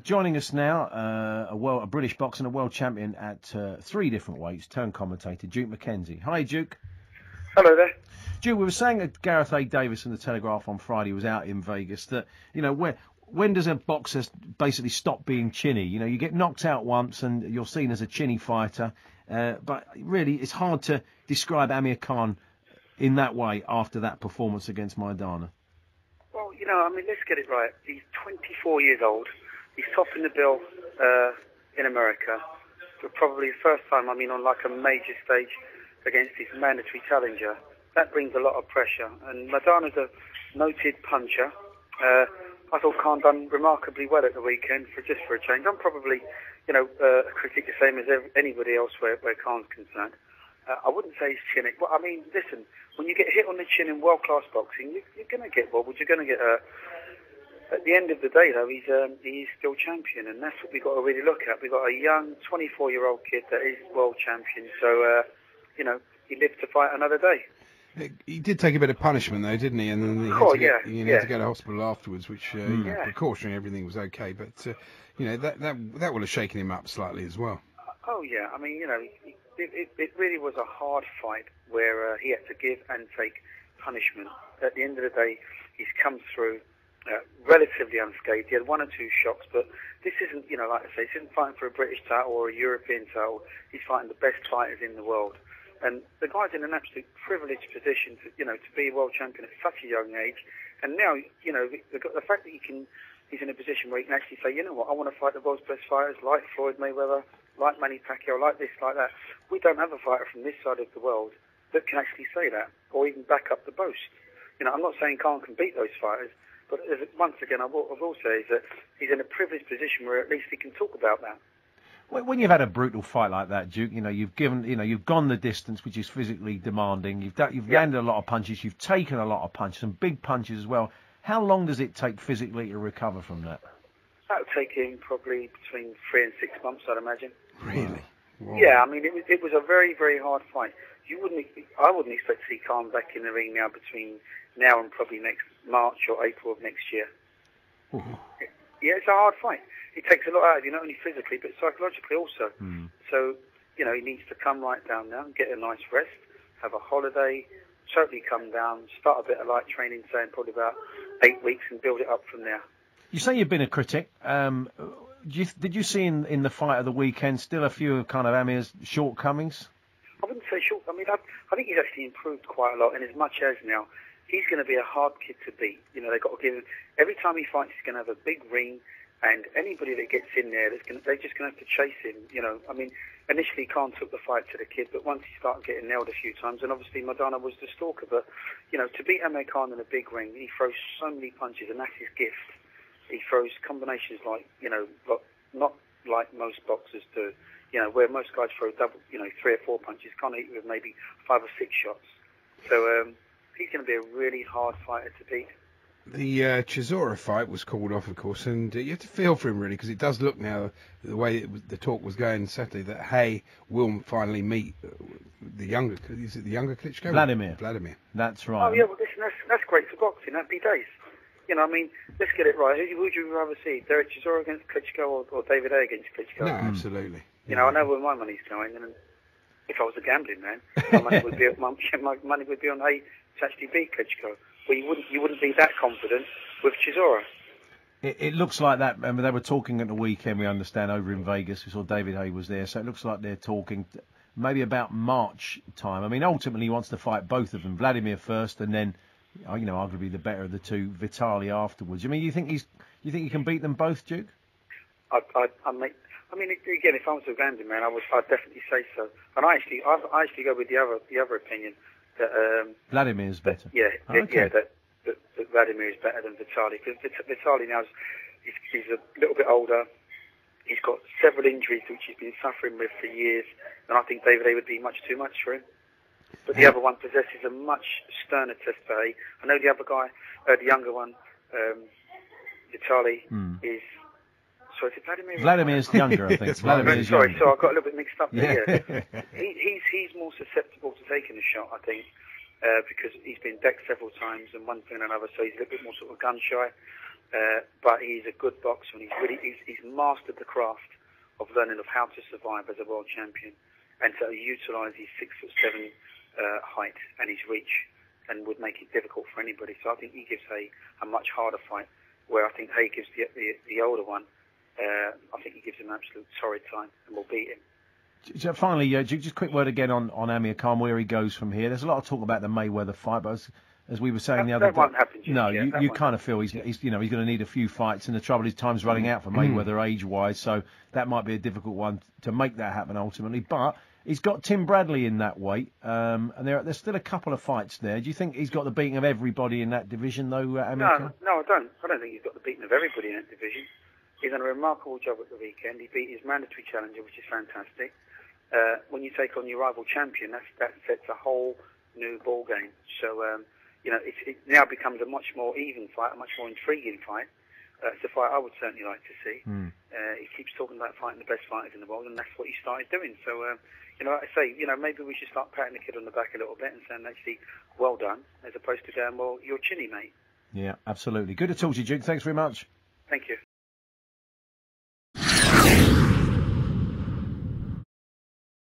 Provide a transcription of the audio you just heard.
Joining us now, a British boxer and a world champion at 3 different weights, turned commentator, Duke Mckenzie. Hi, Duke. Hello there. Duke, we were saying that Gareth A. Davis in the Telegraph on Friday was out in Vegas, that, when does a boxer basically stop being chinny? You get knocked out once and you're seen as a chinny fighter, but really it's hard to describe Amir Khan in that way after that performance against Maidana. Well, let's get it right. He's 24 years old. He's topping the bill in America for probably the first time, on like a major stage against his mandatory challenger. That brings a lot of pressure. And Maidana's a noted puncher. I thought Khan done remarkably well at the weekend for a change. I'm probably, a critic the same as anybody else where Khan's concerned. I wouldn't say he's chinny. Well, listen, when you get hit on the chin in world-class boxing, you're going to get wobbled, you're going to get hurt. At the end of the day, though, he's still champion, and that's what we've got to really look at. We've got a young 24-year-old kid that is world champion, so, he lived to fight another day. He did take a bit of punishment, though, didn't he? And then he had to go to hospital afterwards, which, precautionary, everything was okay. But, that would have shaken him up slightly as well. Oh, yeah. It really was a hard fight where he had to give and take punishment. At the end of the day, he's come through relatively unscathed. He had 1 or 2 shocks, but this isn't, like I say, this isn't fighting for a British title or a European title. He's fighting the best fighters in the world. And the guy's in an absolute privileged position to be a world champion at such a young age. And now, the fact that he's in a position where he can actually say, I want to fight the world's best fighters like Floyd Mayweather, like Manny Pacquiao, like this, like that. We don't have a fighter from this side of the world that can actually say that, or even back up the boast. I'm not saying Khan can beat those fighters, but once again, I will say is that he's in a privileged position where at least he can talk about that. When you've had a brutal fight like that, Duke, you've gone the distance, which is physically demanding. You've landed a lot of punches. You've taken a lot of punches, some big punches as well. How long does it take physically to recover from that? That would take him probably between 3 and 6 months, I'd imagine. Really? Wow. Yeah, it was a very, very hard fight. I wouldn't expect to see Khan back in the ring now between now and probably next March or April of next year. Ooh. Yeah, it's a hard fight. It takes a lot out of you, not only physically, but psychologically also. So, he needs to come right down now and get a nice rest, have a holiday, totally come down, start a bit of light training, saying probably about 8 weeks, and build it up from there. You say you've been a critic. Did you see in the fight of the weekend still a few of kind of Amir's shortcomings? I wouldn't say short. I think he's actually improved quite a lot, and as much as now, he's going to be a hard kid to beat. They've got to give him, every time he fights, he's going to have a big ring, and anybody that gets in there, they're just going to have to chase him. Initially Khan took the fight to the kid, but once he started getting nailed a few times, and obviously Maidana was the stalker, but, to beat Amir Khan in a big ring, he throws so many punches, and that's his gift. He throws combinations like, not like most boxers do, where most guys throw double, 3 or 4 punches, Khan hit with maybe 5 or 6 shots. So, he's going to be a really hard fighter to beat. The Chisora fight was called off, of course, and you have to feel for him, really, because it does look now, the way the talk was going Saturday, that Hay will finally meet the younger Klitschko? Vladimir. That's right. Oh, yeah, well, listen, that's great for boxing. Happy days. Let's get it right. Who would you rather see? Derek Chisora against Klitschko or David A against Klitschko? No, absolutely. I know where my money's going, and if I was a gambling man, my money would be on Hay to actually beat Klitschko. Well, you wouldn't be that confident with Chisora. It looks like that. Remember, they were talking at the weekend, we understand, over in Vegas. We saw David Hay was there, so it looks like they're talking maybe about March time. Ultimately, he wants to fight both of them, Vladimir first, and then, arguably the better of the two, Vitali afterwards. You think he can beat them both, Duke? Again, if I was a gambling man, I'd definitely say so. And I actually go with the other opinion. Vladimir's better. That Vladimir is better than Vitali, because Vitali now he's a little bit older. He's got several injuries which he's been suffering with for years, and I think David A would be much too much for him. But the other one possesses a much sterner test for A. I know the other guy, the younger one, Vitali, is. Sorry, is it Vladimir? Vladimir's younger, I think. Vladimir's sorry, younger. so I got a little bit mixed up there. Yeah. He's more susceptible to taking a shot, I think. because he's been decked several times and one thing and another, so he's a little bit more sort of gun shy. But he's a good boxer, and he's mastered the craft of learning of how to survive as a world champion and to utilise his 6'7" height and his reach, and would make it difficult for anybody. So I think he gives Hay a much harder fight, where I think Hay gives the older one. I think he gives him an absolute torrid time and will beat him. Finally, just a quick word again on Amir Khan, where he goes from here. There's a lot of talk about the Mayweather fight, but as we were saying the other day, that won't happen. No, you kind of feel he's going to need a few fights, and the trouble is time's running out for Mayweather age-wise, so that might be a difficult one to make that happen ultimately. But he's got Tim Bradley in that weight, and there's still a couple of fights there. Do you think he's got the beating of everybody in that division, though, Amir Khan? No, I don't. I don't think he's got the beating of everybody in that division. He's done a remarkable job at the weekend. He beat his mandatory challenger, which is fantastic. When you take on your rival champion, that sets a whole new ball game. So, it now becomes a much more even fight, a much more intriguing fight. It's a fight I would certainly like to see. He keeps talking about fighting the best fighters in the world, and that's what he started doing. So, I say, maybe we should start patting the kid on the back a little bit and saying, actually, well done, as opposed to going, well, you're chinny, mate. Yeah, absolutely. Good to talk to you, Duke. Thanks very much. Thank you.